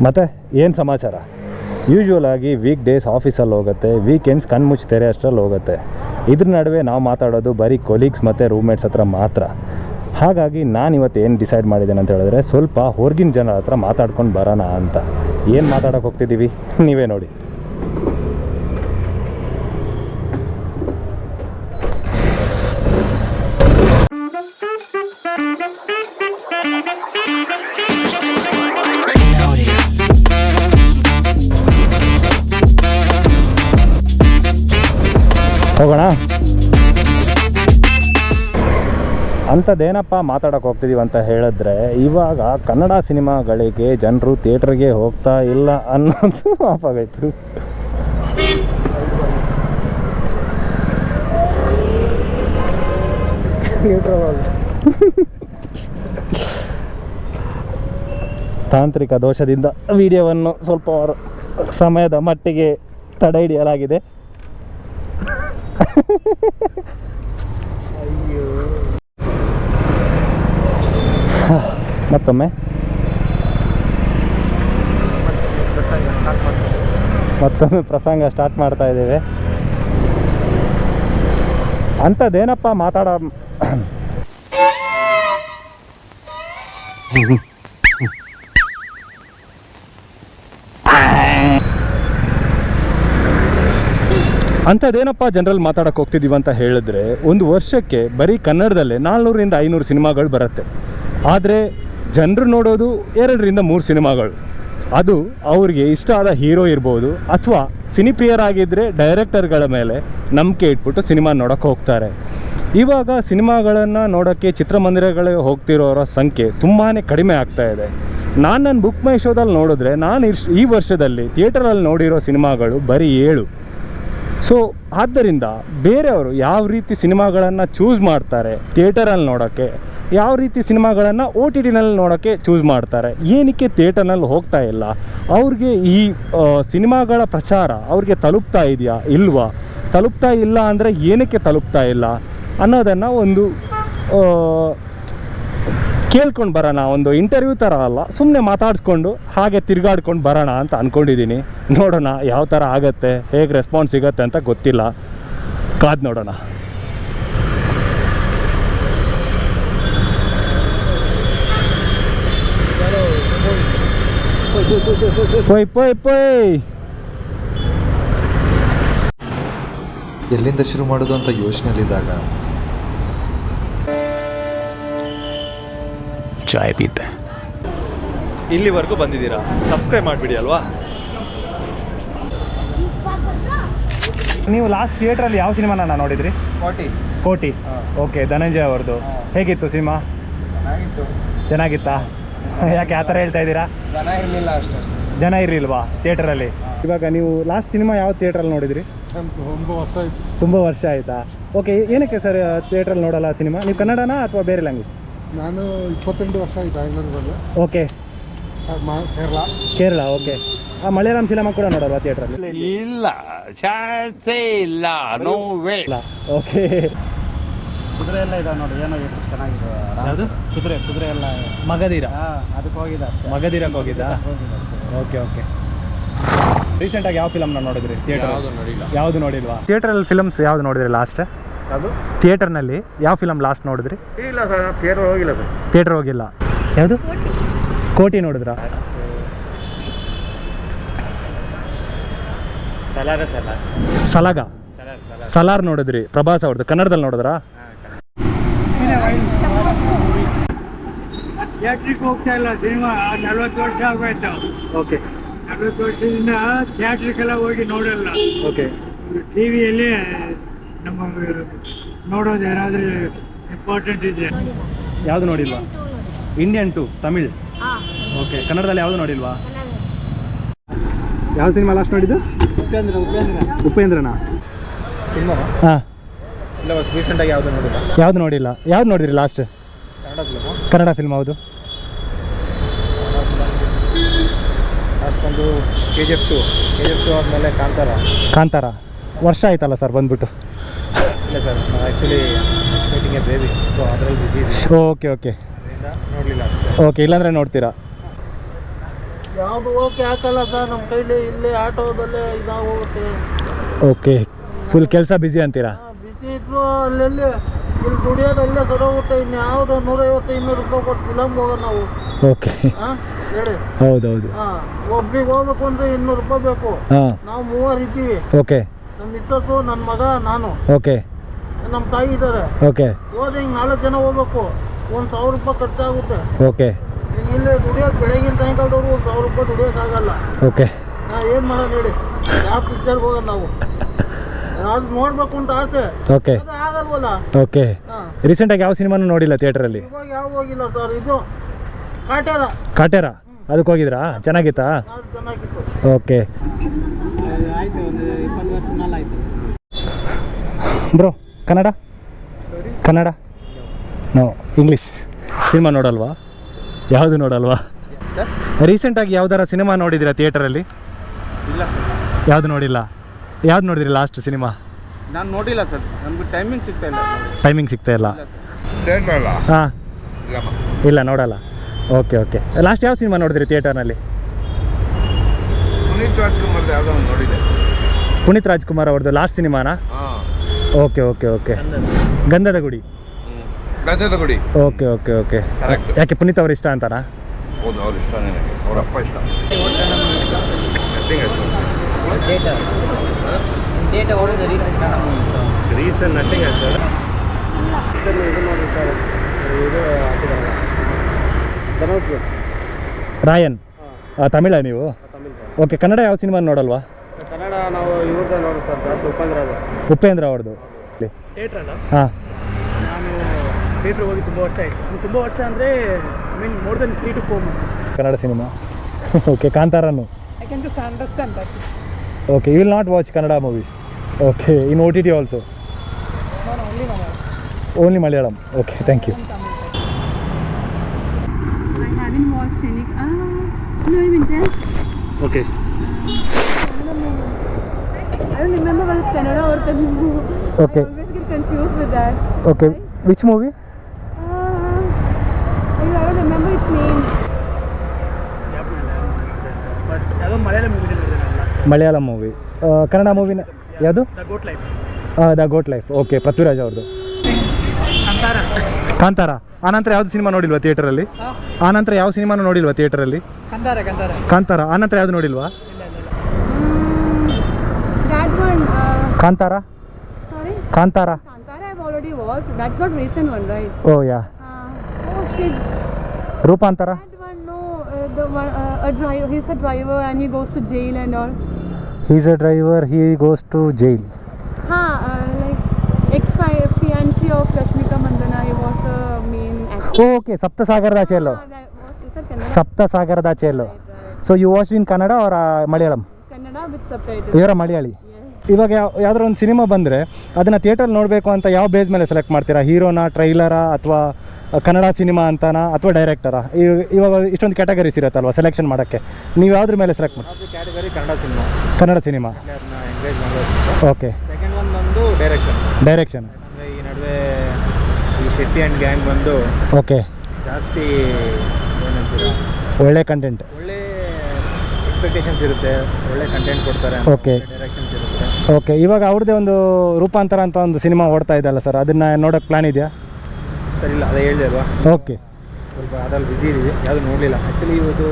ಮತ್ತು ಏನು ಸಮಾಚಾರ? ಯೂಶ್ವಲಾಗಿ ವೀಕ್ ಡೇಸ್ ಆಫೀಸಲ್ಲಿ ಹೋಗುತ್ತೆ, ವೀಕೆಂಡ್ಸ್ ಕಣ್ಮುಚ್ಚಿ ಅಷ್ಟರಲ್ಲಿ ಹೋಗುತ್ತೆ. ಇದ್ರ ನಡುವೆ ನಾವು ಮಾತಾಡೋದು ಬರೀ ಕೊಲೀಗ್ಸ್ ಮತ್ತು ರೂಮ್ಮೇಟ್ಸ್ ಹತ್ರ ಮಾತ್ರ. ಹಾಗಾಗಿ ನಾನು ಇವತ್ತು ಏನು ಡಿಸೈಡ್ ಮಾಡಿದ್ದೇನೆ ಅಂತ ಹೇಳಿದ್ರೆ, ಸ್ವಲ್ಪ ಹೊರಗಿನ ಜನರ ಹತ್ರ ಮಾತಾಡ್ಕೊಂಡು ಬರೋಣ ಅಂತ. ಏನು ಮಾತಾಡೋಕೆ ಹೋಗ್ತಿದ್ದೀವಿ ನೀವೇ ನೋಡಿ. ಹೋಗೋಣ. ಅಂಥದ್ದೇನಪ್ಪ ಮಾತಾಡೋಕೆ ಹೋಗ್ತಿದ್ದೀವಿ ಅಂತ ಹೇಳಿದ್ರೆ, ಇವಾಗ ಕನ್ನಡ ಸಿನಿಮಾಗಳಿಗೆ ಜನರು ಥಿಯೇಟ್ರಿಗೆ ಹೋಗ್ತಾ ಇಲ್ಲ ಅನ್ನೋದು ಆಫಾಗೈತು. ತಾಂತ್ರಿಕ ದೋಷದಿಂದ ವಿಡಿಯೋವನ್ನು ಸ್ವಲ್ಪ ಸಮಯದ ಮಟ್ಟಿಗೆ ತಡೆ ಹಿಡಿಯಲಾಗಿದೆ. ಮತ್ತೊಮ್ಮೆ ಪ್ರಸಂಗ ಸ್ಟಾರ್ಟ್ ಮಾಡ್ತಾ ಇದ್ದೇವೆ. ಅಂಥದ್ದೇನಪ್ಪ ಮಾತಾಡೋ ಅಂಥದ್ದೇನಪ್ಪ ಜನರಲ್ಲಿ ಮಾತಾಡೋಕೆ ಹೋಗ್ತಿದ್ದೀವಿ ಅಂತ ಹೇಳಿದ್ರೆ, ಒಂದು ವರ್ಷಕ್ಕೆ ಬರೀ ಕನ್ನಡದಲ್ಲೇ 400ರಿಂದ 500 ಸಿನಿಮಾಗಳು ಬರುತ್ತೆ. ಆದರೆ ಜನರು ನೋಡೋದು 2ರಿಂದ 3 ಸಿನಿಮಾಗಳು. ಅದು ಅವ್ರಿಗೆ ಇಷ್ಟ ಆದ ಹೀರೋ ಇರ್ಬೋದು, ಅಥವಾ ಸಿನಿಪ್ರಿಯರಾಗಿದ್ದರೆ ಡೈರೆಕ್ಟರ್ಗಳ ಮೇಲೆ ನಂಬಿಕೆ ಇಟ್ಬಿಟ್ಟು ಸಿನಿಮಾ ನೋಡೋಕ್ಕೆ ಹೋಗ್ತಾರೆ. ಇವಾಗ ಸಿನಿಮಾಗಳನ್ನು ನೋಡೋಕ್ಕೆ ಚಿತ್ರಮಂದಿರಗಳಿಗೆ ಹೋಗ್ತಿರೋರ ಸಂಖ್ಯೆ ತುಂಬಾ ಕಡಿಮೆ ಆಗ್ತಾಯಿದೆ. ನನ್ನ ಬುಕ್ ಮೈ ಶೋದಲ್ಲಿ ನೋಡಿದ್ರೆ, ನಾನು ಈ ವರ್ಷದಲ್ಲಿ ಥಿಯೇಟರಲ್ಲಿ ನೋಡಿರೋ ಸಿನಿಮಾಗಳು ಬರೀ 7. ಸೊ ಆದ್ದರಿಂದ ಬೇರೆಯವರು ಯಾವ ರೀತಿ ಸಿನಿಮಾಗಳನ್ನು ಚೂಸ್ ಮಾಡ್ತಾರೆ ಥಿಯೇಟರಲ್ಲಿ ನೋಡೋಕ್ಕೆ, ಯಾವ ರೀತಿ ಸಿನಿಮಾಗಳನ್ನು OTTನಲ್ಲಿ ನೋಡೋಕ್ಕೆ ಚೂಸ್ ಮಾಡ್ತಾರೆ, ಏನಕ್ಕೆ ಥಿಯೇಟರ್ನಲ್ಲಿ ಹೋಗ್ತಾ ಇಲ್ಲ, ಅವ್ರಿಗೆ ಈ ಸಿನಿಮಾಗಳ ಪ್ರಚಾರ ಅವ್ರಿಗೆ ತಲುಪ್ತಾ ಇದೆಯಾ ಇಲ್ವಾ, ತಲುಪ್ತಾ ಇಲ್ಲ ಅಂದರೆ ಏನಕ್ಕೆ ತಲುಪ್ತಾ ಇಲ್ಲ ಅನ್ನೋದನ್ನು ಒಂದು ಕೇಳ್ಕೊಂಡು ಬರೋಣ. ಒಂದು ಇಂಟರ್ವ್ಯೂ ಥರ ಅಲ್ಲ, ಸುಮ್ಮನೆ ಮಾತಾಡಿಸ್ಕೊಂಡು ಹಾಗೆ ತಿರುಗಾಡ್ಕೊಂಡು ಬರೋಣ ಅಂತ ಅಂದ್ಕೊಂಡಿದ್ದೀನಿ. ನೋಡೋಣ ಯಾವ ಥರ ಆಗುತ್ತೆ, ಹೇಗೆ ರೆಸ್ಪಾನ್ಸ್ ಸಿಗುತ್ತೆ ಅಂತ ಗೊತ್ತಿಲ್ಲ, ಕಾದು ನೋಡೋಣ. ಪೊಯ್ ಪೊಯ್ ಪೊಯ್. ಎಲ್ಲಿಂದ ಶುರು ಮಾಡೋದು ಅಂತ ಯೋಚನೆಯಲ್ಲಿದ್ದಾಗ ಚಾಯ್ ಪೀತೆ. ಇಲ್ಲಿವರೆಗೂ ಬಂದಿದ್ದೀರಾ, ಸಬ್ಸ್ಕ್ರೈಬ್ ಮಾಡಿಬಿಡಿ ಅಲ್ವಾ. ನೀವು ಲಾಸ್ಟ್ ಥಿಯೇಟ್ರಲ್ಲಿ ಯಾವ ಸಿನಿಮಾನ ನೋಡಿದ್ರಿ? ಕೋಟಿ. ಓಕೆ, ಧನಂಜಯ ಅವ್ರದ್ದು. ಹೇಗಿತ್ತು ಸಿನಿಮಾ? ಚೆನ್ನಾಗಿತ್ತಾ? ಯಾಕೆ ಆ ಥರ ಹೇಳ್ತಾ ಇದ್ದೀರಾ? ಜನ ಇರಲಿಲ್ವಾ ಥಿಯೇಟರಲ್ಲಿ? ಇವಾಗ ನೀವು ಲಾಸ್ಟ್ ಸಿನಿಮಾ ಯಾವ ಥಿಯೇಟ್ರಲ್ಲಿ ನೋಡಿದ್ರಿ? ತುಂಬ ವರ್ಷ ಆಯಿತಾ? ಓಕೆ, ಏನಕ್ಕೆ ಸರ್ ಥಿಯೇಟ್ರಲ್ಲಿ ನೋಡಲ್ಲ ಸಿನಿಮಾ? ನೀವು ಕನ್ನಡನಾ ಅಥವಾ ಬೇರೆ ಲ್ಯಾಂಗ್ವೇಜ್? ನಾನು 28 ವರ್ಷ ಆಯಿತು ಬೆಂಗಳೂರಲ್ಲಿ. Okay, Kerala. Okay, Malayalam cinema ಕೂಡ ನೋಡಲ್ವಾ ಥಿಯೇಟ್ರಲ್ಲಿ? ಇಲ್ಲ, ಚಾನ್ಸೇ ಇಲ್ಲ, ನೋ ವೇ. ಓಕೆ, ಕುದುರೆ ಎಲ್ಲ ಇದಾವೆ ನೋಡಿ, ಏನೋ ಚೆನ್ನಾಗಿದೆ. ಯಾವುದು ಕುದುರೆ ಎಲ್ಲ ಮಗಧೀರ? ಅದಕ್ಕೆ ಹೋಗಿದ್ದೆ ಅಷ್ಟೇ. ಮಗಧೀರಕ್ಕೆ ಹೋಗಿದ್ದಾ? ಓಕೆ. ರೀಸೆಂಟಾಗಿ ಯಾವ ಫಿಲಮ್ನ ನೋಡಿದ್ರಿ ಥಿಯೇಟರ್? ಯಾವುದು ನೋಡಿಲ್ವಾ? ಥಿಯೇಟರಲ್ಲಿ ಫಿಲಮ್ಸ್ ಯಾವ್ದು ನೋಡಿದ್ರಿ ಲಾಸ್ಟ್? ಅದು ಥಿಯೇಟರ್ನಲ್ಲಿ ಯಾವ ಫಿಲಮ್ ಲಾಸ್ಟ್ ನೋಡಿದ್ರಿ? ಇಲ್ಲ ಸರ್, ಥಿಯೇಟರ್ ಹೋಗಿಲ್ಲ ಸರ್. ಥಿಯೇಟರ್ ಹೋಗಿಲ್ಲ. ಯಾವುದು? ಕೋಟಿ ನೋಡಿದ್ರಾ? ಸಲಾಗ. ಸಲಾರ್ ನೋಡಿದ್ರಿ? ಪ್ರಭಾಸ್ ಅವ್ರದ್ದು ಕನ್ನಡದಲ್ಲಿ ನೋಡಿದ್ರಾ? ಥಿಯೇಟ್ರಿಗೆ ಹೋಗ್ತಾ ಇಲ್ಲ ಸಿನಿಮಾ 40 ವರ್ಷ ಆಗೋಯ್ತು. ಓಕೆ, 40 ವರ್ಷದಿಂದ ಥಿಯೇಟ್ರಿಗೆಲ್ಲ ಹೋಗಿ ನೋಡಲ್ಲ. ಓಕೆ, ಟಿವಿಯಲ್ಲಿ ನಮ್ಮ ನೋಡೋದು ಏನಾದರೂ ಇಂಪಾರ್ಟೆಂಟ್ ಇದೆ. ಯಾವುದು ನೋಡಿಲ್ವಾ? ಇಂಡಿಯನ್ 2 ತಮಿಳ್. ಓಕೆ, ಕನ್ನಡದಲ್ಲಿ ಯಾವುದು ನೋಡಿಲ್ವಾ? ಯಾವ ಸಿನಿಮಾ ಲಾಸ್ಟ್ ನೋಡಿದ್ದು? ಉಪೇಂದ್ರನಾ? ಹಾಂ, ರೀಸೆಂಟಾಗಿ ಯಾವುದು ನೋಡಿಲ್ಲ. ಯಾವ್ದು ನೋಡಿಲ್ಲ? ಯಾವ್ದು ನೋಡಿದ್ರಿ ಲಾಸ್ಟ್? ಕನ್ನಡ ಫಿಲ್ಮ್ ಹೌದು. ಅಷ್ಟೊಂದು KGF 2 ಆದಮೇಲೆ ಕಾಂತಾರ. ವರ್ಷ ಆಯ್ತಲ್ಲ ಸರ್ ಬಂದ್ಬಿಟ್ಟು? ಇಲ್ಲ sir, actually meeting A baby, so ಅದರಲ್ಲಿ ಬಿಸಿ ಇದೆ. ಓಕೆ, ನೋಡಲಿಲ್ಲ ಅಷ್ಟೇ. ಓಕೆ, ಇಲ್ಲಾಂದರೆ ನೋಡ್ತೀರಾ? ಯಾವುದು ಓಕೆ ಹಾಕಲ್ಲ ಸರ್ ನಮ್ಮ ಕೈಲಿ ಇಲ್ಲೇ ಆಟೋದಲ್ಲೇ ಇದಾಗೋಗುತ್ತೆ. ಓಕೆ, ಫುಲ್ ಕೆಲಸ ಬ್ಯುಸಿ ಅಂತೀರಾ? ಬಿಸಿ ಇದ್ರು ಅಲ್ಲೆಲ್ಲಿ ಇಲ್ಲಿ ದುಡಿಯೋದಲ್ಲೇ ಸರೋಗುತ್ತೆ. ಇನ್ನು ಯಾವುದು 150-200 ರೂಪಾಯಿ ಕೊಟ್ಟು ಫಿಲಮ್ಗೆ ಹೋಗೋದು ನಾವು. ಓಕೆ, ಹಾಂ ಹೇಳಿ. ಹೌದೌದು. ಹಾಂ, ಒಬ್ರಿಗೆ ಹೋಗ್ಬೇಕು ಅಂದರೆ 200 ರೂಪಾಯಿ ಬೇಕು. ಹಾಂ, ನಾವು 3 ಇದ್ದೀವಿ. ಓಕೆ ನಮ್ಮ ಮಿಸ್ಸಸ್ಸು, ನನ್ನ ಮಗ, ನಾನು, ಓಕೆ ನಮ್ಮ ತಾಯಿ ಇದ್ದಾರೆ. ಓಕೆ ಹೋದ್ರೆ ಹಿಂಗೆ 4 ಜನ ಹೋಗ್ಬೇಕು. 1,000 ರೂಪಾಯಿ ಖರ್ಚಾಗುತ್ತೆ. ಓಕೆ ಇಲ್ಲಿ ದುಡಿಯೋದು ಬೆಳಗಿನ ಸಾಯಂಕಾಲದವ್ರು 1,000 ರೂಪಾಯಿ ದುಡಿಯೋಕ್ಕಾಗಲ್ಲ. ಓಕೆ ಏನು ಮಾಡೋದು ಹೇಳಿ? ಯಾವ ಪಿಕ್ಚರ್ಗೆ ಹೋಗೋದು ನಾವು? ಅದು ನೋಡ್ಬೇಕು ಅಂತ ಆಸೆ, ಓಕೆ ಅದು ಆಗಲ್ವಲ್ಲ. ಓಕೆ. ಹಾಂ, ರೀಸೆಂಟಾಗಿ ಯಾವ ಸಿನಿಮಾನು ನೋಡಿಲ್ಲ ಥಿಯೇಟ್ರಲ್ಲಿ? ಇವಾಗ ಯಾವ ಹೋಗಿಲ್ಲ ಸರ್. ಇದು ಕಾಟೇರ ಕಾಟೇರ, ಅದಕ್ಕೆ ಹೋಗಿದ್ರಾ? ಚೆನ್ನಾಗಿತ್ತಾ? ಅದು ಚೆನ್ನಾಗಿತ್ತು. ಓಕೆ ಆಯಿತು, ಒಂದು 20 ವರ್ಷ ಮೇಲೆ ಆಯಿತು. Bro, Kannada? Kannada? No, English. Cinema ನೋಡಲ್ವಾ? ಯಾವುದು ನೋಡಲ್ವಾ? ರೀಸೆಂಟಾಗಿ ಯಾವ್ದಾರ ಸಿನಿಮಾ ನೋಡಿದ್ದೀರಾ ಥಿಯೇಟರಲ್ಲಿ? ಇಲ್ಲ ಸರ್, ಯಾವುದು ನೋಡಿಲ್ಲ. ಯಾವ್ದು ನೋಡಿದ್ರಿ ಲಾಸ್ಟ್ ಸಿನಿಮಾ? ನಾನು ನೋಡಿಲ್ಲ ಸರ್, ನಮ್ಗೆ ಟೈಮಿಂಗ್ ಸಿಗ್ತಾ ಇಲ್ಲ. ಟೈಮಿಂಗ್ ಸಿಗ್ತಾ ಇಲ್ಲ? ಹಾಂ, ಇಲ್ಲ ನೋಡಲ್ಲ. Okay okay. ಲಾಸ್ಟ್ ಯಾವ ಸಿನಿಮಾ ನೋಡಿದ್ರಿ ಥಿಯೇಟರ್ನಲ್ಲಿ? ಪುನೀತ್ ರಾಜ್ಕುಮಾರ್ ಯಾವುದೋ ಒಂದು ನೋಡಿದೆ. ಪುನೀತ್ ರಾಜ್ಕುಮಾರ್ ಅವ್ರದ್ದು ಲಾಸ್ಟ್ ಸಿನಿಮಾನಾ? Okay okay okay. Gandhada Gudi. Gandhada Gudi. Okay okay okay. Correct. ಯಾಕೆ ಪುನೀತ್ ಅವ್ರು ಇಷ್ಟ ಅಂತಾರಾ? ಹೌದು, ಅವ್ರು ಇಷ್ಟ ನನಗೆ, ಅವ್ರ ಅಪ್ಪ ಇಷ್ಟ. Reason nothing sir. ಇದು ನೋಡಿ ಸರ್, ಇದು ಹಾಕಿದಾರಲ್ಲ ಧನುಷ್. ರಾಯನ್. ತಮಿಳ ನೀವು? ತಮಿಳ್ ಸರ್. ಓಕೆ. ಕನ್ನಡ ಯಾವ ಸಿನಿಮಾ ನೋಡಲ್ವಾ? ಕನ್ನಡ ನಾವು ಇವ್ರದ್ದೇ ನೋಡಿ ಸರ್, ಜಾಸ್ತಿ ಉಪೇಂದ್ರ ಅವ್ರದ್ದು. ಥಿಯೇಟ್ರಲ್ಲ. ಹಾಂ, ನಾನು ಥಿಯೇಟ್ರ್ ಹೋಗಿ ತುಂಬ ವರ್ಷ ಆಯಿತು. ತುಂಬ ವರ್ಷ ಅಂದರೆ more than 3 to 4 months. Kannada cinema. Okay. ಕಾಂತಾರನು? I can just understand that. Okay. You will not watch Kannada movies? Okay. In OTT also? No, only Malayalam. Only Malayalam. Okay, thank you. I haven't watched any. No, even then. Okay. I don't remember whether it's Kannada or Telugu. Okay. I always get confused with that. Okay. Which movie? I don't remember its name. But ಯಾವುದೋ Malayalam movie Malayalam movie. Kannada ಮೂವಿನ ಯಾವುದು? The goat life. The goat life. Okay. Prithviraj ಅವ್ರದ್ದು. ಕಾಂತಾರ. ಕಾಂತಾರ. ಆನಂತರ ಯಾವುದು cinema ನೋಡಿಲ್ವಾ ಥಿಯೇಟರಲ್ಲಿ? ಆನಂತರ ಯಾವ ಸಿನಿಮಾನು ನೋಡಿಲ್ವಾ ಥಿಯೇಟರಲ್ಲಿ? ಕಾಂತಾರ. ಕಾಂತಾರ. ಆನಂತರ ಯಾವುದು ನೋಡಿಲ್ವಾ? That one. Kantara. Sorry. Kantara. Kantara I've already watched. That's not recent one, right? Oh yeah. Oh shit. ರೂಪಾಂತರ. That one, no. The one, a driver. He's a driver and he goes to jail and all. He's a driver. He goes to jail. Like ex-fiancé of Rashmika Mandanna. He was the main actor. Okay. ಸಪ್ತಸಾಗರದಾಚೆಯಲ್ಲೋ. That was that Kannada. ಸಪ್ತಸಾಗರದಾಚೆಯಲ್ಲೋ. So you watch in Kannada or Malayalam? Kannada with subtitles. ಇವರ ಮಲಯಾಳಿ. ಇವಾಗ ಯಾವ್ದಾರ ಒಂದು cinema ಬಂದರೆ ಅದನ್ನು theatre ನೋಡಬೇಕು ಅಂತ ಯಾವ ಬೇಸ್ ಮೇಲೆ ಸೆಲೆಕ್ಟ್ ಮಾಡ್ತೀರಾ? ಹೀರೋನಾ, ಟ್ರೈಲರಾ, ಅಥವಾ ಕನ್ನಡ ಸಿನಿಮಾ ಅಂತಾನಾ, ಅಥವಾ ಡೈರೆಕ್ಟರಾ? ಇವಾಗ ಇಷ್ಟೊಂದು ಕ್ಯಾಟಗರೀಸ್ ಇರುತ್ತಲ್ವ ಸೆಲೆಕ್ಷನ್ ಮಾಡೋಕ್ಕೆ, ನೀವು ಯಾವುದ್ರ ಮೇಲೆ ಸೆಲೆಕ್ಟ್ ಮಾಡ್ತೀರಾ? Category Kannada cinema. Kannada cinema. Engage ಮಾಡೋದು. ಓಕೆ. ಸೆಕೆಂಡ್ ಒನ್ ಬಂದು ಡೈರೆಕ್ಷನ್. ಅಂದರೆ ಈ ನಡುವೆ ಈ ಶೆಟ್ಟಿ ಆ್ಯಂಡ್ ಗ್ಯಾಂಗ್ ಬಂದು ಓಕೆ ಜಾಸ್ತಿ ಏನಂತೀರ, ಒಳ್ಳೆ ಕಂಟೆಂಟ್, ಒಳ್ಳೆ ಎಕ್ಸ್ಪೆಕ್ಟೇಷನ್ಸ್ ಇರುತ್ತೆ, ಒಳ್ಳೆ ಕಂಟೆಂಟ್ ಕೊಡ್ತಾರೆ. ಓಕೆ. ಡೈರೆಕ್ಷನ್ಸ್ ಇರುತ್ತೆ. ಓಕೆ. ಇವಾಗ ಅವ್ರದ್ದೇ ಒಂದು ರೂಪಾಂತರ ಅಂತ ಒಂದು ಸಿನಿಮಾ ಓಡ್ತಾ ಇದೆಯಲ್ಲ ಸರ್, ಅದನ್ನು ನೋಡೋಕ್ಕೆ ಪ್ಲ್ಯಾನ್ ಇದೆಯಾ? ಸರಿ, ಇಲ್ಲ ಅದೇ ಹೇಳಿದೆ ಅಲ್ವಾ, ಓಕೆ. ಸ್ವಲ್ಪ ಅದ್ರಲ್ಲಿ ಬ್ಯುಸಿ ಇದೀವಿ, ಯಾವುದು ನೋಡಲಿಲ್ಲ. ಆ್ಯಕ್ಚುಲಿ ಇವತ್ತು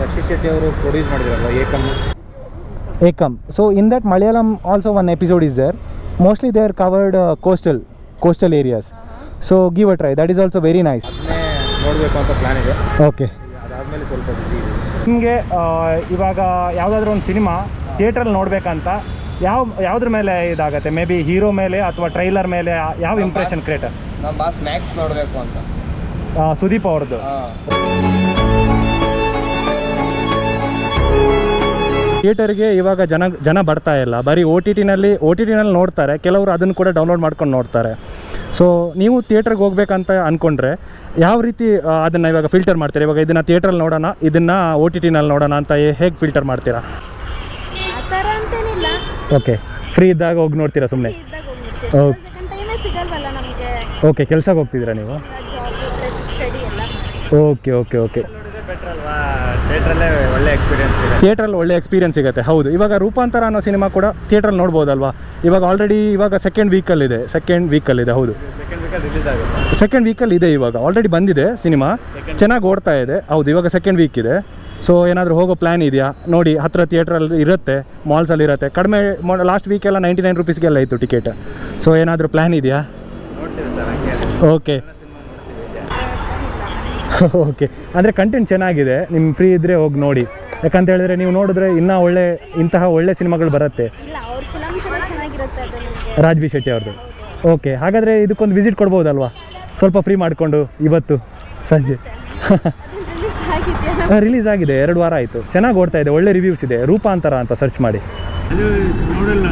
ರಕ್ಷಿತ್ ಶೆಟ್ಟಿ ಅವರು produce ಮಾಡಿದ್ರಲ್ವ Ekam. So in that Malayalam also one episode is there. Mostly they are covered coastal areas. So give a try. That is also very nice. ಅದನ್ನೇ ನೋಡಬೇಕು ಅಂತ ಪ್ಲ್ಯಾನ್ ಇದೆ. ಓಕೆ. ಅದಾದಮೇಲೆ ಸ್ವಲ್ಪ ಬ್ಯುಸಿ ಇದೆ. ನಿಮಗೆ ಇವಾಗ ಯಾವುದಾದ್ರೂ ಒಂದು ಸಿನಿಮಾ ಥಿಯೇಟ್ರಲ್ಲಿ ನೋಡಬೇಕಂತ ಯಾವುದ್ರ ಮೇಲೆ ಇದಾಗುತ್ತೆ? ಮೇ ಬಿ ಹೀರೋ ಮೇಲೆ ಅಥವಾ ಟ್ರೈಲರ್ ಮೇಲೆ ಯಾವ ಇಂಪ್ರೆಷನ್ ಕ್ರಿಯೇಟ್? ನಮ್ಮ ಬಾಸ್ ಮ್ಯಾಕ್ಸ್ ನೋಡಬೇಕು ಅಂತ. ಸುದೀಪ್ ಅವ್ರದ್ದು. ಥಿಯೇಟರ್ಗೆ ಇವಾಗ ಜನ ಬರ್ತಾ ಇಲ್ಲ, ಬರೀ ಓ ಟಿ ಟಿನಲ್ಲಿ ನೋಡ್ತಾರೆ, ಕೆಲವರು ಅದನ್ನು ಕೂಡ ಡೌನ್ಲೋಡ್ ಮಾಡ್ಕೊಂಡು ನೋಡ್ತಾರೆ. ಸೊ ನೀವು ಥಿಯೇಟ್ರಿಗೆ ಹೋಗ್ಬೇಕಂತ ಅಂದ್ಕೊಂಡ್ರೆ ಯಾವ ರೀತಿ ಅದನ್ನು ಇವಾಗ ಫಿಲ್ಟರ್ ಮಾಡ್ತೀರಾ? ಇವಾಗ ಇದನ್ನು ಥಿಯೇಟ್ರಲ್ಲಿ ನೋಡೋಣ, ಇದನ್ನು ಓ ಟಿ ಟಿನಲ್ಲಿ ನೋಡೋಣ ಅಂತ ಹೇಗೆ ಫಿಲ್ಟರ್ ಮಾಡ್ತೀರಾ? ಆ ಥರ ಅಂತೇನಿಲ್ಲ. ಓಕೆ. ಫ್ರೀ ಇದ್ದಾಗ ಹೋಗಿ ನೋಡ್ತೀರಾ ಸುಮ್ಮನೆ? ಟೈಮೇ ಸಿಗಲ್ವಲ್ಲ ನಮಗೆ. ಓಕೆ. ಕೆಲ್ಸಕ್ಕೆ ಹೋಗ್ತಿದ್ದೀರಾ ನೀವು? ಜಾಬ್ ಪ್ಲಸ್ ಸ್ಟಡಿ ಎಲ್ಲ. Okay okay okay. ಬೆಟರ್ ಅಲ್ವಾ, ಥಿಯೇಟ್ರಲ್ಲೇ ಒಳ್ಳೆ ಎಕ್ಸ್ಪೀರಿಯನ್ಸ್ ಇದೆ. ಥಿಯೇಟ್ರಲ್ಲಿ ಒಳ್ಳೆ ಎಕ್ಸ್ಪೀರಿಯನ್ಸ್ ಸಿಗುತ್ತೆ. ಹೌದು, ಇವಾಗ ರೂಪಾಂತರ ಅನ್ನೋ ಸಿನಿಮಾ ಕೂಡ ಥಿಯೇಟ್ರಲ್ಲಿ ನೋಡ್ಬೋದಲ್ವಾ. ಇವಾಗ ಆಲ್ರೆಡಿ ಇವಾಗ ಸೆಕೆಂಡ್ ವೀಕಲ್ಲಿದೆ. ಹೌದು, ಸೆಕೆಂಡ್ ವೀಕಲ್ಲಿ ರಿಲೀಸ್ ಆಗುತ್ತೆ. ಸೆಕೆಂಡ್ ವೀಕಲ್ಲಿ ಇದೆ, ಇವಾಗ ಆಲ್ರೆಡಿ ಬಂದಿದೆ ಸಿನಿಮಾ, ಚೆನ್ನಾಗಿ ಓಡ್ತಾ ಇದೆ. ಹೌದು, ಇವಾಗ ಸೆಕೆಂಡ್ ವೀಕ್ ಇದೆ. ಸೊ ಏನಾದರೂ ಹೋಗೋ ಪ್ಲ್ಯಾನ್ ಇದೆಯಾ ನೋಡಿ? ಹತ್ತಿರ ಥಿಯೇಟ್ರಲ್ಲಿ ಇರುತ್ತೆ, ಮಾಲ್ಸಲ್ಲಿ ಇರುತ್ತೆ. ಕಡಿಮೆ ಲಾಸ್ಟ್ ವೀಕೆಲ್ಲ 99 ರುಪೀಸ್ಗೆಲ್ಲ ಇತ್ತು ಟಿಕೆಟ್. ಸೊ ಏನಾದರೂ ಪ್ಲ್ಯಾನ್ ಇದೆಯಾ? ನೋಡ್ತೀವಿ ಸರ್ ಹಂಗೆ. ಓಕೆ ಓಕೆ, ಅಂದರೆ ಕಂಟೆಂಟ್ ಚೆನ್ನಾಗಿದೆ, ನಿಮ್ಮ ಫ್ರೀ ಇದ್ದರೆ ಹೋಗಿ ನೋಡಿ. ಯಾಕಂತ ಹೇಳಿದ್ರೆ ನೀವು ನೋಡಿದ್ರೆ ಇನ್ನೂ ಇಂತಹ ಒಳ್ಳೆ ಸಿನಿಮಾಗಳು ಬರುತ್ತೆ. ಇಲ್ಲ ಅವ್ರ ಫಿಲಮ್ಸ್ ಎಲ್ಲ ಚೆನ್ನಾಗಿರುತ್ತೆ ಅದು. ರಾಜ್ ಬಿ ಶೆಟ್ಟಿ ಅವ್ರದ್ದು. ಓಕೆ, ಹಾಗಾದರೆ ಇದಕ್ಕೊಂದು ವಿಸಿಟ್ ಕೊಡ್ಬೋದಲ್ವಾ? ಸ್ವಲ್ಪ ಫ್ರೀ ಮಾಡಿಕೊಂಡು ಇವತ್ತು ಸಂಜೆ. ರಿಲೀಸ್ ಆಗಿದೆ, 2 ವಾರ ಆಯಿತು, ಚೆನ್ನಾಗಿ ಓಡ್ತಾ ಇದೆ, ಒಳ್ಳೆ ರಿವ್ಯೂಸ್ ಇದೆ. ರೂಪಾಂತರ ಅಂತ ಸರ್ಚ್ ಮಾಡಿ. ಅದು ನೋಡಲ್ಲ.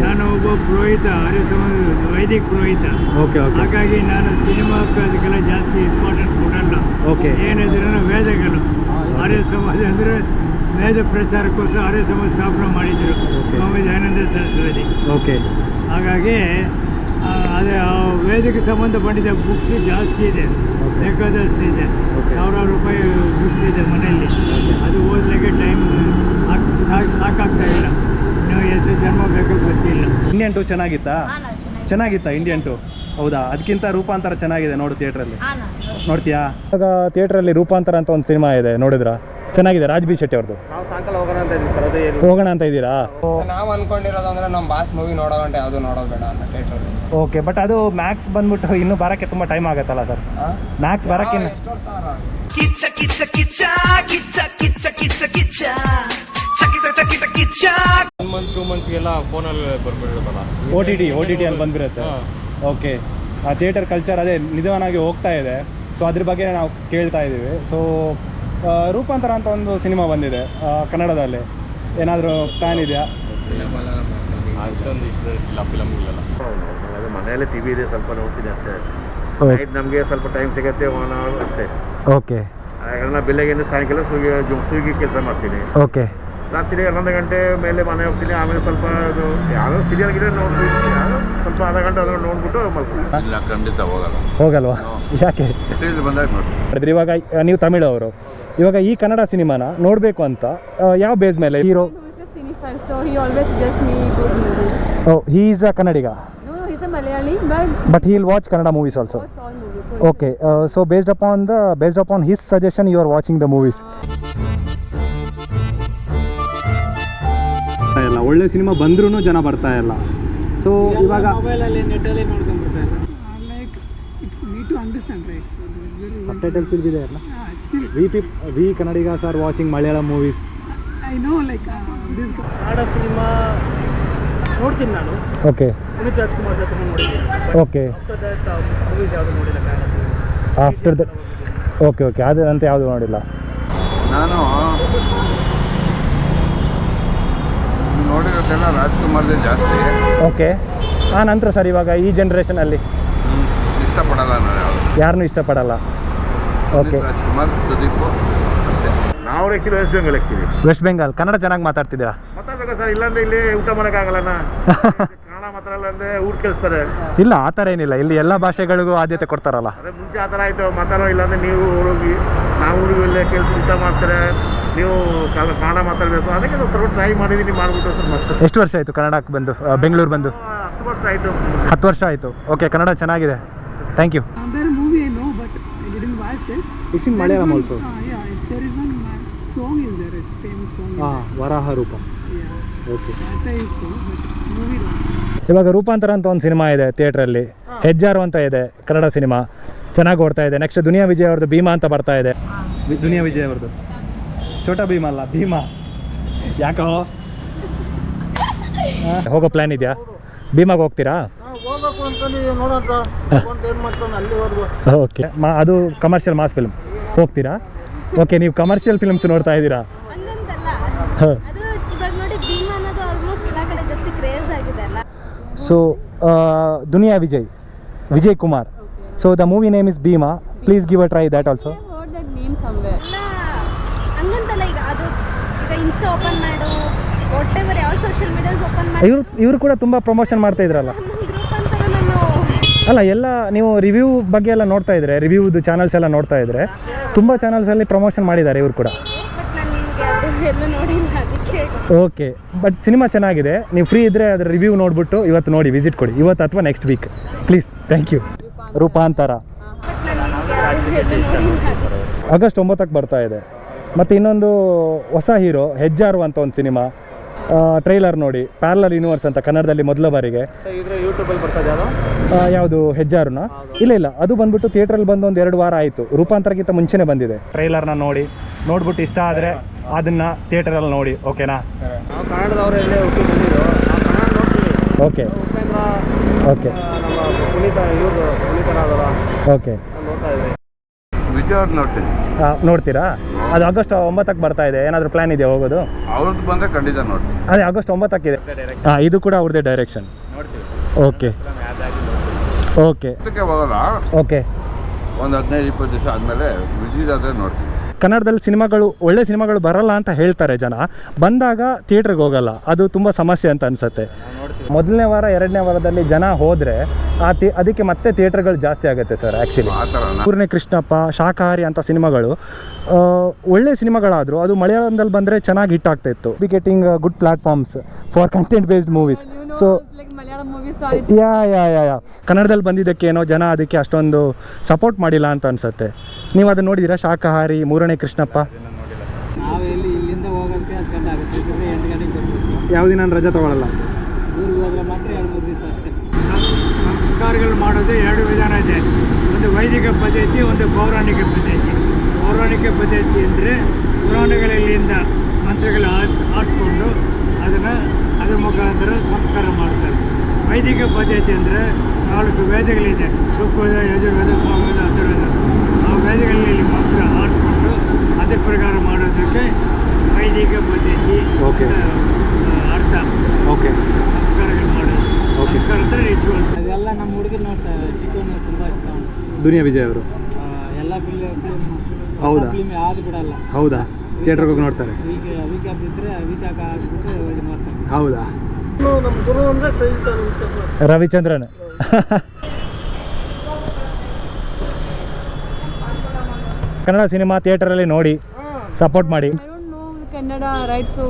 ನಾನು ಒಬ್ಬ ಪುರೋಹಿತ, ಆರ್ಯ ಸಮಾಜ ವೈದಿಕ ಪುರೋಹಿತ. ಓಕೆ ಓಕೆ ಹಾಗಾಗಿ ನಾನು ಸಿನಿಮಾಕ್ಕೆ ಅದಕ್ಕೆಲ್ಲ ಜಾಸ್ತಿ ಇಂಪಾರ್ಟೆಂಟ್ ಕೊಡಲ್ಲ. ಓಕೆ. ಏನಿದ್ರು ವೇದಗಳು, ಆರ್ಯ ಸಮಾಜ ಅಂದರೆ ವೇದ ಪ್ರಚಾರಕ್ಕೋಸ್ಕರ ಆರ್ಯ ಸಮಾಜ ಸ್ಥಾಪನೆ ಮಾಡಿದರು ಸ್ವಾಮಿ ದಯಾನಂದ ಸರಸ್ವತಿ. ಓಕೆ. ಹಾಗಾಗಿ ಅದೇ ವೇದಕ್ಕೆ ಸಂಬಂಧಪಟ್ಟಿದ್ದ ಬುಕ್ಸ್ ಜಾಸ್ತಿ ಇದೆ, ಬೇಕಾದಷ್ಟು ಇದೆ. ಸಾವಿರಾರು ರೂಪಾಯಿ ಬುಕ್ಸ್ ಇದೆ ಮನೆಯಲ್ಲಿ. ಅದು ಓದಲಿಕ್ಕೆ ಟೈಮ್ ಸಾಕಾಗ್ತಾ ಇಲ್ಲ. ನೀವು ಎಷ್ಟು ಜನ್ಮ ಬೇಕೋ ಗೊತ್ತಿಲ್ಲ. ಇಂಡಿಯನ್ 2 ಚೆನ್ನಾಗಿತ್ತಾ? ಚೆನ್ನಾಗಿತ್ತಾ ಇಂಡಿಯನ್ 2? ಹೌದಾ, ಅದಕ್ಕಿಂತ ರೂಪಾಂತರ ಚೆನ್ನಾಗಿದೆ ನೋಡು ಥಿಯೇಟ್ರಲ್ಲಿ. ನೋಡ್ತೀಯಾ? ಇವಾಗ ಥಿಯೇಟ್ರಲ್ಲಿ ರೂಪಾಂತರ ಅಂತ ಒಂದು ಸಿನಿಮಾ ಇದೆ, ನೋಡಿದ್ರಾ? ಚೆನ್ನಾಗಿದೆ, ರಾಜ್ ಬಿ ಶೆಟ್ಟಿ ಅವ್ರದ್ದು. ನಾವು ಸಾಯಂಕಾಲ ಹೋಗೋಣ ಅಂತ ಇದ್ದೀವಿ ಸರ್. ಅದೇ ಹೋಗೋಣ ಅಂತ ಇದ್ದೀರಾ? ನಾವು ಅನ್ಕೊಂಡಿರೋದು ಅಂದ್ರೆ ನಮ್ಮ ಬಾಸ್ ಮೂವಿ ನೋಡೋ ಗಂಟೆ ಯಾವುದು ನೋಡೋದು ಬೇಡ ಅಂತ ಥಿಯೇಟ್ರಲ್ಲಿ. ಓಕೆ, ಬಟ್ ಅದು ಮ್ಯಾಕ್ಸ್ ಬಂದ್ಬಿಟ್ಟು ಇನ್ನೂ ಬರೋಕ್ಕೆ ತುಂಬ ಟೈಮ್ ಆಗುತ್ತಲ್ಲ ಸರ್? ಮ್ಯಾಕ್ಸ್ ಬರೋಕ್ಕೆ ಒನ್ ಮಂತ್ 2 ಮಂತ್ಸ್ಗೆಲ್ಲ ಫೋನಲ್ಲಿ ಬರ್ಬಿಡುತ್ತಲ್ಲ. ಓ ಟಿ ಟಿ ಅಲ್ಲಿ ಬಂದ್ಬಿರುತ್ತೆ. ಓಕೆ, ಆ ಥಿಯೇಟರ್ ಕಲ್ಚರ್ ಅದೇ ನಿಧಾನವಾಗಿ ಹೋಗ್ತಾ ಇದೆ. ಸೊ ಅದ್ರ ಬಗ್ಗೆ ನಾವು ಕೇಳ್ತಾ ಇದ್ದೀವಿ. ಸೊ ರೂಪಾಂತರ ಅಂತ ಒಂದು ಸಿನಿಮಾ ಬಂದಿದೆ ಕನ್ನಡದಲ್ಲಿ, ಏನಾದರೂ ಪ್ಲ್ಯಾನ್ ಇದೆಯಾ? ಅಷ್ಟೊಂದು ಇಲ್ಲ ಫಿಲಮ್ಗಳೆಲ್ಲ. ಅದು ಮನೆಯಲ್ಲೇ ಟಿವಿ ಇದೆ, ಸ್ವಲ್ಪ ನೋಡ್ತೀನಿ ಅಷ್ಟೇ. ನಮಗೆ ಸ್ವಲ್ಪ ಟೈಮ್ ಸಿಗುತ್ತೆ ಅಷ್ಟೇ. ಓಕೆ. ಯಾಕಂದ್ರೆ ಬೆಳಗ್ಗೆಯಿಂದ ಸಾಯಂಕಾಲ ಸ್ವಿಗ್ಗಿ ಕೆಲಸ ಮಾಡ್ತೀನಿ. ಓಕೆ. ರಾತ್ರಿ 11 ಗಂಟೆ ಮೇಲೆ ಮನೆ ಹೋಗ್ತೀನಿ. ಆಮೇಲೆ ಸ್ವಲ್ಪ ಅದು ಯಾವುದೋ ಸೀರಿಯಲ್ ಗಿಡ ನೋಡ್ತೀನಿ, ಸ್ವಲ್ಪ ಅರ್ಧ ಗಂಟೆ ಅದನ್ನು ನೋಡ್ಬಿಟ್ಟು ಮಲ್ತೀನಿ. ಇಲ್ಲ, ಖಂಡಿತ ಹೋಗಲ್ವಾ? ಯಾಕೆ? ಬಂದಾಗ ನೋಡಿ. ಇವಾಗ ನೀವು ತಮಿಳವರು, ಇವಾಗ ಈ ಕನ್ನಡ ಸಿನಿಮಾನ ನೋಡಬೇಕು ಅಂತ ಯಾವ ಬೇಸ್ ಮೇಲೆ? Hero So he always suggests me good movies. Oh, he is a Kannadiga. No, he's a Malayali, But he'll watch Kannada movies also. watch all movies. So Okay, so based upon his suggestion, you are watching the movies. ಇಲ್ಲ, ಒಳ್ಳೆ cinema ಬಂದ್ರೂ ಜನ ಬರ್ತಾ ಇಲ್ಲ. So ಇವಾಗ ಮೊಬೈಲಲ್ಲಿ ನೆಟ್ಟಲ್ಲಿ ನೋಡ್ಕೊಂಡ್ಬಿಡ್ತಾರೆ. Like it's need to understand, right? Subtitles will be there, na? We Kannadigas are watching Malayalam movies. I know, like this Kannada cinema ನೋಡ್ತೀನಿ ನಾನು. ಓಕೆ. ಪುನೀತ್ ರಾಜ್ಕುಮಾರ್ ಜೊತೆ ನೋಡಿದ್ದೀನಿ. ಓಕೆ. ಆಫ್ಟರ್ ದಟ್ ಮೂವೀಸ್ ಯಾವುದು ನೋಡಿಲ್ಲ Kannada cinema. After that okay okay, ಅದಂತ ಯಾವುದು ನೋಡಿಲ್ಲ ನಾನು. ನೋಡಿರೋದೆಲ್ಲ ರಾಜ್ಕುಮಾರ್ದೇ ಜಾಸ್ತಿ. ಓಕೆ. ಆ ನಂತರ ಸರ್ ಇವಾಗ ಈ ಜನ್ರೇಷನಲ್ಲಿ ಇಷ್ಟಪಡಲ್ಲ ನಾನು ಯಾವುದು, ಯಾರನ್ನೂ ಇಷ್ಟಪಡಲ್ಲ. ಓಕೆ. ರಾಜ್ಕುಮಾರ್, ಸುದೀಪ್ ಅಷ್ಟೇ. ನಾವು ಆ್ಯಕ್ಚುಲಿ ವೆಸ್ಟ್ ಬೆಂಗಾಲ್ ಆಗ್ತೀವಿ. ವೆಸ್ಟ್ ಬೆಂಗಾಲ್. ಕನ್ನಡ ಚೆನ್ನಾಗಿ ಮಾತಾಡ್ತಿದ್ದೀರಾ? ಮಾತಾಡ್ಬೇಕು ಸರ್, ಇಲ್ಲಾಂದ್ರೆ ಇಲ್ಲಿ ಊಟ ಮಾಡೋಕ್ಕಾಗಲ್ಲಣ್ಣ. ಕನ್ನಡ ಮಾತಾಡಲ್ಲ ಅಂದರೆ ಊಟ ಕೇಳಿಸ್ತಾರೆ. ಇಲ್ಲ, ಆ ಥರ ಏನಿಲ್ಲ, ಇಲ್ಲಿ ಎಲ್ಲ ಭಾಷೆಗಳಿಗೂ ಆದ್ಯತೆ ಕೊಡ್ತಾರಲ್ಲ. ಅದೇ ಮುಂಚೆ ಆ ಥರ ಆಯಿತು, ಮಾತಾಡೋ. ಇಲ್ಲಾಂದರೆ ನೀವು ಹೋಗಿ ನಾವು ಇಲ್ಲೇ ಕೇಳಿಸಿ ಊಟ ಮಾಡ್ತಾರೆ, ನೀವು ಕನ್ನಡ ಮಾತಾಡಬೇಕು. ಅದಕ್ಕೆ ನಾವು ಸ್ವಲ್ಪ ಟ್ರೈ ಮಾಡಿದ್ದೀನಿ, ಮಾಡಿಬಿಟ್ಟು ಸರ್ ಮಸ್ತ್. ಎಷ್ಟು ವರ್ಷ ಆಯಿತು ಕನ್ನಡಕ್ಕೆ ಬಂದು, ಬೆಂಗಳೂರು ಬಂದು? 10 ವರ್ಷ ಆಯಿತು. 10 ವರ್ಷ ಆಯಿತು. ಓಕೆ, ಕನ್ನಡ ಚೆನ್ನಾಗಿದೆ. Thank you. There movie I know, but I didn't watch it. It's in Malayalam also. Yeah, there is one song in there, a famous song. ವರಾಹ ರೂಪ. Yeah, okay. that I saw, but movie don't. ಇವಾಗ ರೂಪಾಂತರ ಅಂತ ಒಂದು cinema ಇದೆ ಥಿಯೇಟ್ರಲ್ಲಿ, ಹೆಜ್ಜಾರು ಅಂತ ಇದೆ Kannada cinema, ಚೆನ್ನಾಗಿ ಓಡ್ತಾ ಇದೆ. ನೆಕ್ಸ್ಟ್ ದುನಿಯಾ ವಿಜಯ್ ಅವ್ರದ್ದು ಭೀಮಾ ಅಂತ ಬರ್ತಾ ಇದೆ. ದುನಿಯಾ ವಿಜಯ್ ಅವ್ರದ್ದು ಛೋಟಾ ಭೀಮಾ ಅಲ್ಲ, ಭೀಮಾ. ಯಾಕೋ ಹೋಗೋ ಪ್ಲ್ಯಾನ್ ಇದೆಯಾ? ಭೀಮಾಗೆ ಹೋಗ್ತೀರಾ? ಹೋಗ್ಬೇಕು ಅಂತಂದು ನೋಡೋಣ, ಏನು ಮಾಡ್ಕೊಂಡು ಅಲ್ಲಿವರೆಗೂ. ಓಕೆ. ಅದು ಕಮರ್ಷಿಯಲ್ ಮಾಸ್ ಫಿಲ್ಮ್, ಹೋಗ್ತೀರಾ? ಓಕೆ, ನೀವು ಕಮರ್ಷಿಯಲ್ ಫಿಲ್ಮ್ಸ್ ನೋಡ್ತಾ ಇದ್ದೀರಾ? ಹಂಗಂತಲ್ಲ, ಅದು ಇವಾಗ ನೋಡಿ ಭೀಮಾ ಅನ್ನೋದು ಆಲ್ಮೋಸ್ಟ್ ಎಲ್ಲ ಕಡೆ ಜಾಸ್ತಿ ಕ್ರೇಜ್ ಆಗಿದೆ ಅಲ್ಲ. So Duniya Vijay Kumar. So the movie name is Bheema. Please give a try that also. I've heard that name somewhere. ಅಲ್ಲ ಹಂಗಂತಲ್ಲ, ಈಗ ಅದು ಈಗ ಇನ್ಸ್ಟಾ ಓಪನ್ ಮಾಡು, ವಾಟೆವರ್ ಯಾವ ಸೋಷಿಯಲ್ ಮೀಡಿಯಾಸ್ ಓಪನ್ ಮಾಡಿ, ಇವರು ಕೂಡ ತುಂಬ ಪ್ರಮೋಷನ್ ಮಾಡ್ತಾ ಇದ್ರಲ್ಲ. ನಮ್ಮ ಗ್ರೂಪ್ ಅಂತಾರೆ. ನಾನು ಅಲ್ಲ, ಎಲ್ಲ ನೀವು ರಿವ್ಯೂ ಬಗ್ಗೆ ಎಲ್ಲ ನೋಡ್ತಾ ಇದ್ರೆ, ರಿವ್ಯೂದು ಚಾನಲ್ಸ್ ಎಲ್ಲ ನೋಡ್ತಾ ಇದ್ರೆ ತುಂಬ ಚಾನಲ್ಸಲ್ಲಿ ಪ್ರಮೋಷನ್ ಮಾಡಿದ್ದಾರೆ ಇವರು ಕೂಡ. ಬಟ್ ಎಲ್ಲೂ ನೋಡಿಲ್ಲ ಅದಕ್ಕೆ ಓಕೆ, ಬಟ್ ಸಿನಿಮಾ ಚೆನ್ನಾಗಿದೆ. ನೀವು ಫ್ರೀ ಇದ್ದರೆ ಅದರ ರಿವ್ಯೂ ನೋಡಿಬಿಟ್ಟು ಇವತ್ತು ನೋಡಿ, ವಿಸಿಟ್ ಕೊಡಿ, ಇವತ್ತು ಅಥವಾ next week please. Thank you. Roopanthara August 9ಕ್ಕೆ ಬರ್ತಾ ಇದೆ. ಮತ್ತು ಇನ್ನೊಂದು ಹೊಸ ಹೀರೋ ಹೆಜ್ಜಾರು ಅಂತ ಒಂದು ಸಿನಿಮಾ, ಟ್ರೈಲರ್ ನೋಡಿ. ಪ್ಯಾರಲಲ್ ಯೂನಿವರ್ಸ್ ಅಂತ ಕನ್ನಡದಲ್ಲಿ ಮೊದಲ ಬಾರಿಗೆ. ಯೂಟ್ಯೂಬಲ್ಲಿ ಬರ್ತದೆ ಯಾವುದು ಹೆಜ್ಜಾರುನ? ಇಲ್ಲ, ಅದು ಬಂದ್ಬಿಟ್ಟು ಥಿಯೇಟ್ರಲ್ಲಿ ಬಂದು ಒಂದು 2 ವಾರ ಆಯಿತು. ರೂಪಾಂತರಕ್ಕಿಂತ ಮುಂಚೆನೇ ಬಂದಿದೆ. ಟ್ರೈಲರ್ನ ನೋಡ್ಬಿಟ್ಟು ಇಷ್ಟ ಆದರೆ ಅದನ್ನು ಥಿಯೇಟರಲ್ಲಿ ನೋಡಿ. ಓಕೆನಾ? ನಾವು ಕನ್ನಡದವರಲ್ಲೇ ಹುಟ್ಟಿ ಬಂದಿದ್ದು, ನಾವು ಕನ್ನಡ ನೋಡ್ತೀವಿ. ಓಕೆ ಉಪೇಂದ್ರ ಓಕೆ ನಮ್ಮ ಪುನೀತನಾದಲ್ಲ, ಓಕೆ ನೋಡ್ತಾ ಇದ್ದೀವಿ. ವಿಜಯ್ ಅವ್ರು ನೋಡ್ತೀನಿ. ನೋಡ್ತೀರಾ? ಅದು ಆಗಸ್ಟ್ 9ಕ್ಕೆ ಬರ್ತಾ ಇದೆ. ಏನಾದರೂ ಪ್ಲ್ಯಾನ್ ಇದೆಯಾ ಹೋಗೋದು? ಅವ್ರದ್ದು ಬಂದರೆ ಖಂಡಿತ ನೋಡ್ತೀನಿ. ಅದೇ ಆಗಸ್ಟ್ 9ಕ್ಕಿದೆ. ಇದು ಕೂಡ ಅವ್ರದ್ದೇ ಡೈರೆಕ್ಷನ್. ಓಕೆ ಓಕೆ ಅದಕ್ಕೆ ಹೋಗಲ್ಲ, ಓಕೆ. ಒಂದು 15-20 ದಿವಸ ಆದಮೇಲೆ ವಿಜಯದಾದ್ರೆ ನೋಡ್ತೀನಿ. ಕನ್ನಡದಲ್ಲಿ ಸಿನಿಮಾಗಳು, ಒಳ್ಳೆ ಸಿನಿಮಾಗಳು ಬರಲ್ಲ ಅಂತ ಹೇಳ್ತಾರೆ ಜನ. ಬಂದಾಗ ಥಿಯೇಟ್ರಿಗೆ ಹೋಗಲ್ಲ, ಅದು ತುಂಬ ಸಮಸ್ಯೆ ಅಂತ ಅನಿಸುತ್ತೆ. ಮೊದಲನೇ ವಾರ 2ನೇ ವಾರದಲ್ಲಿ ಜನ ಹೋದರೆ ಅದಕ್ಕೆ ಮತ್ತೆ ಥಿಯೇಟ್ರ್ಗಳು ಜಾಸ್ತಿ ಆಗುತ್ತೆ ಸರ್. ಆ್ಯಕ್ಚುಲಿ ಆ ಥರನ ಪೂರ್ಣೆ ಕೃಷ್ಣಪ್ಪ, ಶಾಕಾಹಾರಿ ಅಂತ ಸಿನಿಮಾಗಳು ಒಳ್ಳೆ ಸಿನಿಮಾಗಳಾದರೂ ಅದು ಮಲಯಾಳಂದಲ್ಲಿ ಬಂದರೆ ಚೆನ್ನಾಗಿ ಹಿಟ್ ಆಗ್ತಾ ಇತ್ತು. We getting good platforms for content based movies. So Malayalam movies ಯಾ ಕನ್ನಡದಲ್ಲಿ ಬಂದಿದ್ದಕ್ಕೇನೋ ಜನ ಅದಕ್ಕೆ ಅಷ್ಟೊಂದು ಸಪೋರ್ಟ್ ಮಾಡಿಲ್ಲ ಅಂತ ಅನಿಸುತ್ತೆ. ನೀವು ಅದನ್ನು ನೋಡಿದ್ದೀರಾ? ಶಾಕಾಹಾರಿ, ಮೂರನೇ ಕೃಷ್ಣಪ್ಪ. ನಾವು ಇಲ್ಲಿಂದ ಹೋಗೋಕ್ಕೆ 10 ಗಂಟೆ ಆಗುತ್ತೆ. 8 ಗಂಟೆಗೆ ಬರ್ತೀವಿ. ಯಾವ ದಿನ ನಾನು ರಜೆ ತೊಗೊಳ್ಳಲ್ಲ. ಊರಿಗೆ ಹೋದ್ರೆ ಮಾತ್ರ 2-3 ದಿವಸ ಅಷ್ಟೇ. ಸಂಸ್ಕಾರಗಳು ಮಾಡೋದು 2 ವಿಧಾನ ಇದೆ. ಒಂದು ವೈದಿಕ ಪದ್ಧತಿ, ಒಂದು ಪೌರಾಣಿಕ ಪದ್ಧತಿ. ಪೌರಾಣಿಕ ಪದ್ಧತಿ ಅಂದರೆ ಪುರಾಣಗಳಲ್ಲಿಂದ ಮಂತ್ರಗಳು ಆರಿಸ್ಕೊಂಡು ಅದರ ಮುಖಾಂತರ ಸಂಸ್ಕಾರ ಮಾಡ್ತಾರೆ. ವೈದಿಕ ಪದ್ಧತಿ ಅಂದರೆ 4 ವೇದಗಳಿದೆ, ಋಗ್ವೇದ, ಯಜುರ್ವೇದ, ಸಾಮವೇದ, ಅಥರ್ವವೇದ. ಆ ವೇದಗಳಲ್ಲಿ ಮಂತ್ರ ಆರಿಸ್ಕೊಂಡು ಅದ್ರ ಪ್ರಕಾರ ಮಾಡೋದಕ್ಕೆ ವೈದಿಕ ಪದ್ಧತಿ ಅರ್ಥ. ಓಕೆ, ಸಂಸ್ಕಾರಗಳು ಮಾಡೋದು. ಸಂಸ್ಕಾರ ಅಂದರೆ ರಿಚುವಲ್ಸ್. ಅದೆಲ್ಲ ನಮ್ಮ ಹುಡುಗರು ನೋಡ್ತಾರೆ. ಚಿಕ್ಕವನು ತುಂಬ ಇಷ್ಟ ಅವನು. ದುನಿಯಾ ವಿಜಯ್ ಅವರು. ಎಲ್ಲ ಫಿಲ್ಮ್ ಹೌದಾ? ಫಿಲ್ಮ್ ಯಾವುದು ಬಿಡಲ್ಲ. ಹೌದಾ? ಥಿಯೇಟ್ರಿಗೆ ಹೋಗಿ ನೋಡ್ತಾರೆ. ವೀಕ್ ಇದ್ದರೆ ವೀಕಾಗ ಹಾಕ್ಬಿಟ್ಟು ಇದು ಮಾಡ್ತಾರೆ. ಹೌದಾ? ನಮ್ಮ ಗುರು ಅಂದರೆ ರವಿಚಂದ್ರನ್. ಕನ್ನಡ ಸಿನಿಮಾ ಥಿಯೇಟರಲ್ಲಿ ನೋಡಿ, ಸಪೋರ್ಟ್ ಮಾಡಿ. I don't know the Kannada, right? So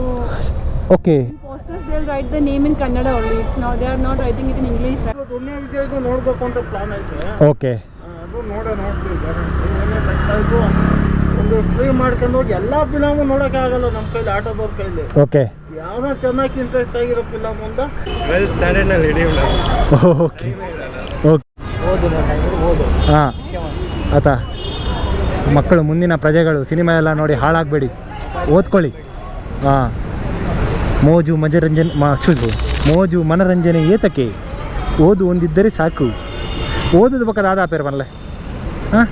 okay, posters they'll write the name in Kannada only. It's not, they are not writing it in English, right? ದುನಿಯಾ ವಿಜಯ್ದು ನೋಡಬೇಕು ಅಂತ ಪ್ಲಾನ್ ಐತೆ. ಓಕೆ, ಅದು ನೋಡ್ತೀವಿ. ಏನೇ ಕಷ್ಟ ಒಂದು ಫ್ರೀ ಮಾಡ್ಕೊಂಡು ಹೋಗಿ ಎಲ್ಲ ಫಿಲಮು ನೋಡೋಕ್ಕಾಗಲ್ಲ ನಮ್ಮ ಕೈಲಿ, ಆಟೋದವ್ರ ಕೈಲಿ. ಓಕೆ, ಯಾವುದೋ ಚೆನ್ನಾಗಿ ಇಂಟ್ರೆಸ್ಟ್ ಆಗಿರೋ ಫಿಲಮ್ ಅಂತ ವೆಲ್ ಸ್ಟ್ಯಾಂಡರ್ಡ್ನಲ್ಲಿ ಹಿಡಿಯೋಲ್ಲ. ಓಕೆ ಹಾಂ ಆತ. ಮಕ್ಕಳು ಮುಂದಿನ ಪ್ರಜೆಗಳು. ಸಿನಿಮಾ ಎಲ್ಲ ನೋಡಿ ಹಾಳಾಗಬೇಡಿ, ಓದ್ಕೊಳ್ಳಿ. ಹಾಂ, ಮೋಜು ಮನರಂಜನೆ ಏತಕ್ಕೆ, ಓದು ಒಂದಿದ್ದರೆ ಸಾಕು. ಓದೋದು ಬೇಕಾದ ಆದ ಪೇರ್ ಬರಲೆ. ಹಾಂ,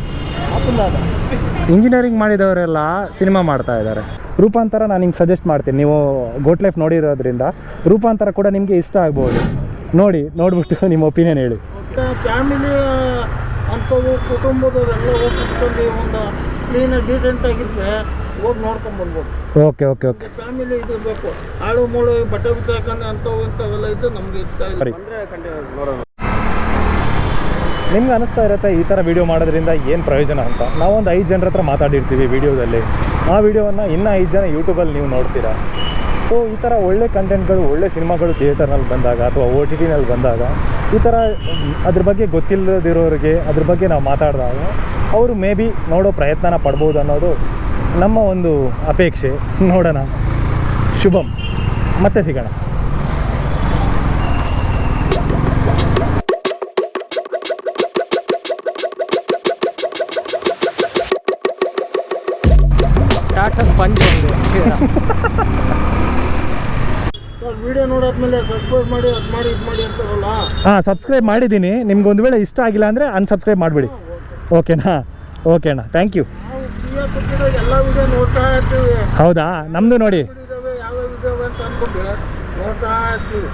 ಇಂಜಿನಿಯರಿಂಗ್ ಮಾಡಿದವರೆಲ್ಲ ಸಿನಿಮಾ ಮಾಡ್ತಾ ಇದ್ದಾರೆ. ರೂಪಾಂತರ ನಾನು ನಿಮ್ಗೆ ಸಜೆಸ್ಟ್ ಮಾಡ್ತೀನಿ. ನೀವು ಗೋಟ್ ಲೈಫ್ ನೋಡಿರೋದ್ರಿಂದ ರೂಪಾಂತರ ಕೂಡ ನಿಮಗೆ ಇಷ್ಟ ಆಗ್ಬೋದು. ನೋಡಿಬಿಟ್ಟು ನಿಮ್ಮ ಒಪಿನಿಯನ್ ಹೇಳಿ. ಫ್ಯಾಮಿಲಿ ಅಂಥವು ಕುಟುಂಬದವರೆಲ್ಲ ಹೋಗಿ ಕುತ್ಕೊಂಡು ಒಂದು ಕ್ಲೀನಾಗಿ ಡೀಸೆಂಟಾಗಿದ್ದರೆ ಹೋಗಿ ನೋಡ್ಕೊಂಬರ್ಬೋದು. Okay okay okay. ಫ್ಯಾಮಿಲಿ ಇದು ಬೇಕು. ಆಳು ಮೂಳು ಬಟ್ಟೆ ಬಿಟ್ಟಾಕಂದ್ರೆ ಅಂಥವು ಇಂಥವೆಲ್ಲ ಇದ್ದು ನಮಗೆ ಇಷ್ಟ ಇಲ್ಲ. ಸರಿ, ನಿಮ್ಗೆ ಅನಿಸ್ತಾ ಇರುತ್ತೆ ಈ ಥರ ವೀಡಿಯೋ ಮಾಡೋದ್ರಿಂದ ಏನು ಪ್ರಯೋಜನ ಅಂತ. ನಾವೊಂದು 5 ಜನರ ಹತ್ರ ಮಾತಾಡಿರ್ತೀವಿ ವೀಡಿಯೋದಲ್ಲಿ. ಆ ವಿಡಿಯೋವನ್ನು ಇನ್ನೂ 5 ಜನ ಯೂಟ್ಯೂಬಲ್ಲಿ ನೀವು ನೋಡ್ತೀರಾ. ಸೊ ಈ ಥರ ಒಳ್ಳೆ ಕಂಟೆಂಟ್ಗಳು, ಒಳ್ಳೆ ಸಿನಿಮಾಗಳು ಥಿಯೇಟರ್ನಲ್ಲಿ ಬಂದಾಗ ಅಥವಾ OTTನಲ್ಲಿ ಬಂದಾಗ ಈ ಥರ ಅದ್ರ ಬಗ್ಗೆ ಗೊತ್ತಿಲ್ಲದಿರೋರಿಗೆ ಅದ್ರ ಬಗ್ಗೆ ನಾವು ಮಾತಾಡಿದಾಗ ಅವರು ಮೇ ಬಿ ನೋಡೋ ಪ್ರಯತ್ನನ ಪಡ್ಬೋದು ಅನ್ನೋದು ನಮ್ಮ ಒಂದು ಅಪೇಕ್ಷೆ. ನೋಡೋಣ. ಶುಭಂ. ಮತ್ತೆ ಸಿಗೋಣ. ವಿಡಿಯೋ ನೋಡಾದ್ಮೇಲೆ ಸಬ್ಸ್ಕ್ರೈಬ್ ಮಾಡಿ, ಅದು ಮಾಡಿ, ಇದು ಮಾಡಿ ಅಂತಾರಲ್ಲ. ಹಾಂ, ಸಬ್ಸ್ಕ್ರೈಬ್ ಮಾಡಿದ್ದೀನಿ. ನಿಮ್ಗೆ ಒಂದು ವೇಳೆ ಇಷ್ಟ ಆಗಿಲ್ಲ ಅಂದರೆ ಅನ್ಸಬ್ಸ್ಕ್ರೈಬ್ ಮಾಡಿಬಿಡಿ. ಓಕೆನಾ? ಓಕೆ ಅಣ್ಣ, ಥ್ಯಾಂಕ್ ಯು. ನಾವು ಫ್ರೀಯಾಗಿ ಕೊಟ್ಟಿರೋ ಎಲ್ಲ ವಿಡಿಯೋ ನೋಡ್ತಾ ಇರ್ತೀವಿ. ಹೌದಾ? ನಮ್ಮದು ನೋಡಿ. ಯಾವ ವಿಡಿಯೋ ಅಂತ ಅಂದ್ಕೊಂಡು ನೋಡ್ತಾ ಇರ್ತೀವಿ.